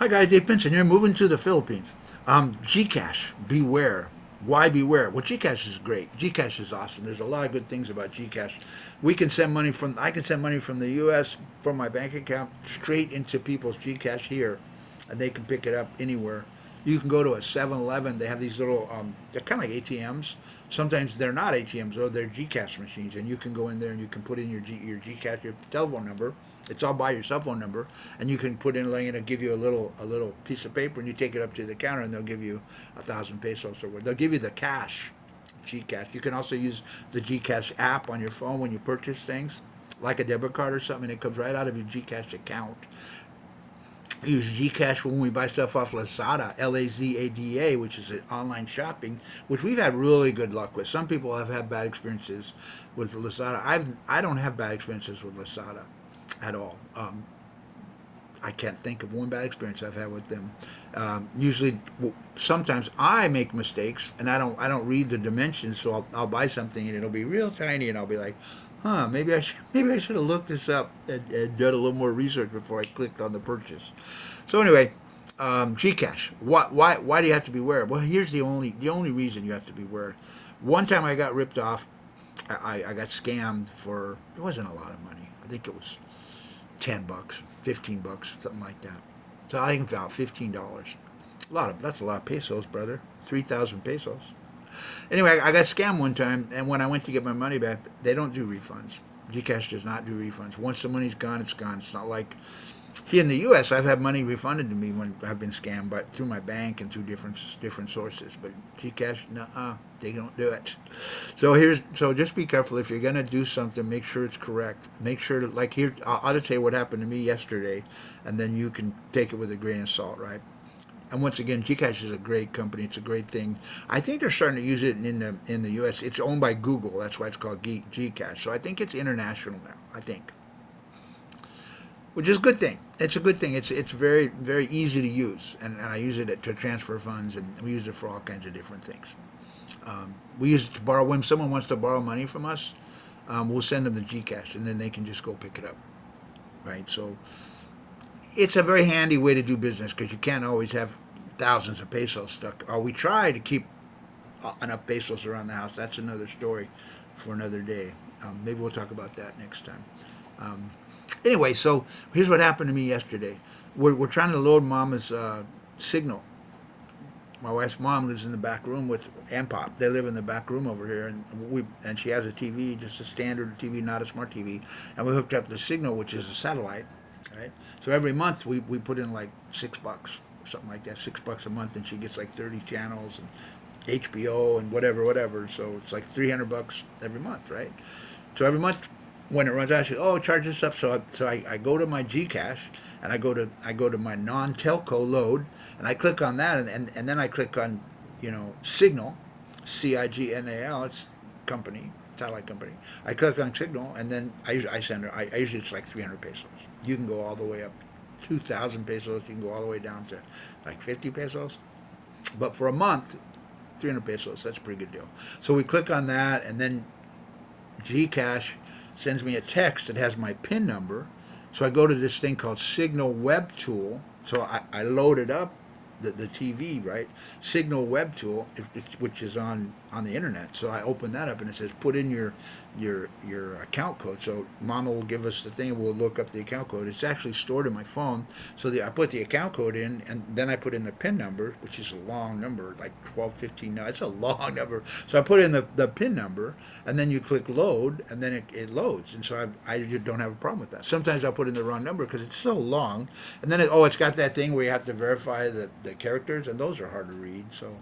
Hi guys, Dave Pinson here, moving to the Philippines. GCash, beware. Why beware? Well, GCash is great. GCash is awesome. There's a lot of good things about GCash. I can send money from the U.S. from my bank account straight into people's GCash here, and they can pick it up anywhere. You can go to a 7-Eleven. They have these little, they're kind of like ATMs. Sometimes they're not ATMs, though. They're GCash machines, and you can go in there and you can put in your GCash, your telephone number. It's all by your cell phone number, and you can put in, like, it'll give you a little piece of paper, and you take it up to the counter, and they'll give you 1,000 pesos or what. They'll give you the cash, GCash. You can also use the GCash app on your phone when you purchase things, like a debit card or something. It comes right out of your GCash account. Use GCash when we buy stuff off Lazada, Lazada, which is an online shopping, which we've had really good luck with. Some people have had bad experiences with Lazada. I don't have bad experiences with Lazada at all. I can't think of one bad experience I've had with them. Usually, sometimes I make mistakes and I don't read the dimensions, so I'll buy something and it'll be real tiny, and I'll be like, huh, maybe I should have looked this up and done a little more research before I clicked on the purchase. So anyway, GCash. Why do you have to beware? Well, here's the only reason you have to beware. One time I got ripped off. I got scammed for, it wasn't a lot of money. I think it was $10, $15, something like that. So I think about $15. That's a lot of pesos, brother. 3,000 pesos. Anyway, I got scammed one time, and when I went to get my money back, they don't do refunds. GCash does not do refunds. Once the money's gone, it's gone. It's not like here in the U.S. I've had money refunded to me when I've been scammed, but through my bank and through different sources. But GCash, nah, they don't do it. So just be careful if you're gonna do something. Make sure it's correct. Make sure to, like, here. I'll just tell you what happened to me yesterday, and then you can take it with a grain of salt, right? And once again, GCash is a great company. It's a great thing. I think they're starting to use it in the U.S. It's owned by Google. That's why it's called GCash. So I think it's international now. I think, which is a good thing. It's a good thing. It's very very easy to use, and I use it to transfer funds, and we use it for all kinds of different things. We use it to borrow when someone wants to borrow money from us. We'll send them the GCash, and then they can just go pick it up, right? So it's a very handy way to do business because you can't always have thousands of pesos stuck. Or we try to keep enough pesos around the house. That's another story for another day. Maybe we'll talk about that next time. Um, anyway, so here's what happened to me yesterday. We're trying to load Mama's Cignal. My wife's mom lives in the back room with and Pop. They live in the back room over here, and she has a TV, just a standard TV, not a smart TV. And we hooked up the Cignal, which is a satellite, right? So every month we put in like $6 or something like that, $6 a month, and she gets like 30 channels and HBO and whatever. So it's like $300 every month, right? So every month when it runs out, she charge this up. So I go to my GCash, and I go to my non-telco load, and I click on that, and then I click on, Cignal, Cignal. It's company, satellite company. I click on Cignal, and then I send her. I usually it's like 300 pesos. You can go all the way up 2,000 pesos. You can go all the way down to like 50 pesos. But for a month, 300 pesos. That's a pretty good deal. So we click on that, and then GCash sends me a text that has my PIN number. So I go to this thing called Cignal Web Tool. So I loaded up the TV, right? Cignal Web Tool, which is on the internet. So I open that up, and it says put in your account code. So Mama will give us the thing. We'll look up the account code. It's actually stored in my phone. So I put the account code in, and then I put in the PIN number, which is a long number, like 12, 15. No, it's a long number. So I put in the PIN number, and then you click load, and then it loads. And so I don't have a problem with that. Sometimes I'll put in the wrong number because it's so long, and then it's got that thing where you have to verify the characters, and those are hard to read. So,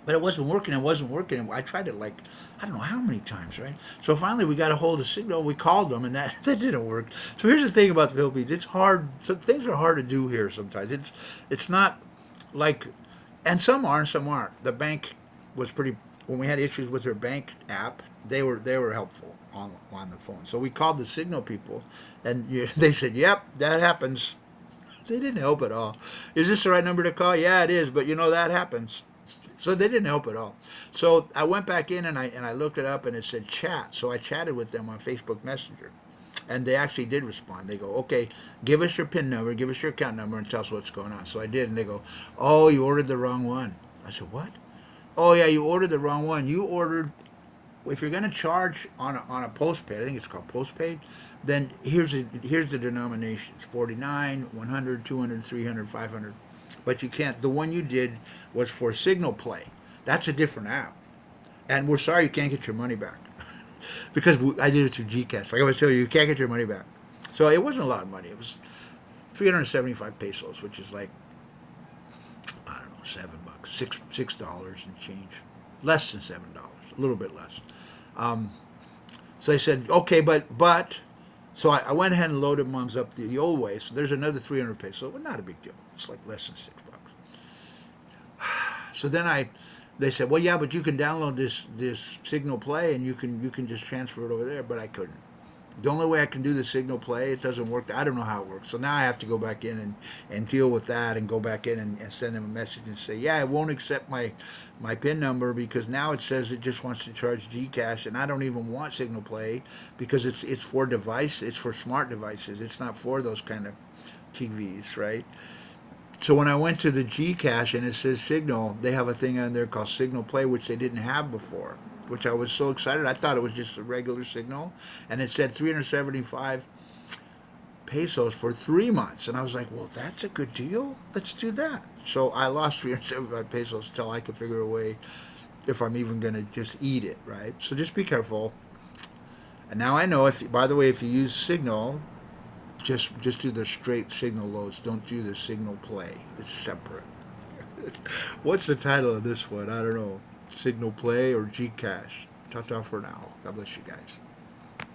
but it wasn't working. It wasn't working. I tried it like I don't know how many times, right? So finally, we got a hold of Cignal. We called them, and that that didn't work. So here's the thing about the Philippines: it's hard. So things are hard to do here sometimes. It's not like, and some are, and some aren't. The bank was pretty. When we had issues with their bank app, they were helpful on the phone. So we called the Cignal people, and they said, "Yep, that happens." They didn't help at all. Is this the right number to call? Yeah, it is, but that happens. So they didn't help at all. So I went back in, and I looked it up, and it said chat. So I chatted with them on Facebook Messenger. And they actually did respond. They go, okay, give us your PIN number, give us your account number, and tell us what's going on. So I did, and they go, oh, you ordered the wrong one. I said, what? Oh yeah, you ordered the wrong one. You ordered, if you're going to charge on a postpaid, I think it's called postpaid, then here's the denominations: 49, 100, 200, 300, 500. But you can't. The one you did was for Signal Play. That's a different app, and we're sorry you can't get your money back because I did it through GCash. Like I was telling you, you can't get your money back. So it wasn't a lot of money. It was 375 pesos, which is like, I don't know, $7, $6 and change, less than $7, a little bit less. Um, so they said, okay, but so I went ahead and loaded mums up the old way. So there's another 300 pesos, but not a big deal. It's like less than $6. So then they said, well, yeah, but you can download this Signal Play and you can just transfer it over there. But I couldn't. The only way I can do the Signal Play, it doesn't work. I don't know how it works. So now I have to go back in and deal with that and go back in and send them a message and say, yeah, it won't accept my PIN number because now it says it just wants to charge GCash, and I don't even want Signal Play because it's for device, it's for smart devices. It's not for those kind of TVs, right? So when I went to the GCash and it says Cignal, they have a thing on there called Signal Play, which they didn't have before, which I was so excited. I thought it was just a regular Signal, and it said 375 pesos for 3 months, and I was like, well, that's a good deal. Let's do that. So I lost 375 pesos till I could figure a way if I'm even gonna just eat it, right? So just be careful. And now I know if, by the way, if you use Signal, just do the straight Signal loads. Don't do the Signal Play. It's separate. What's the title of this one? I don't know. Signal Play or GCash. Ta ta for now. God bless you guys.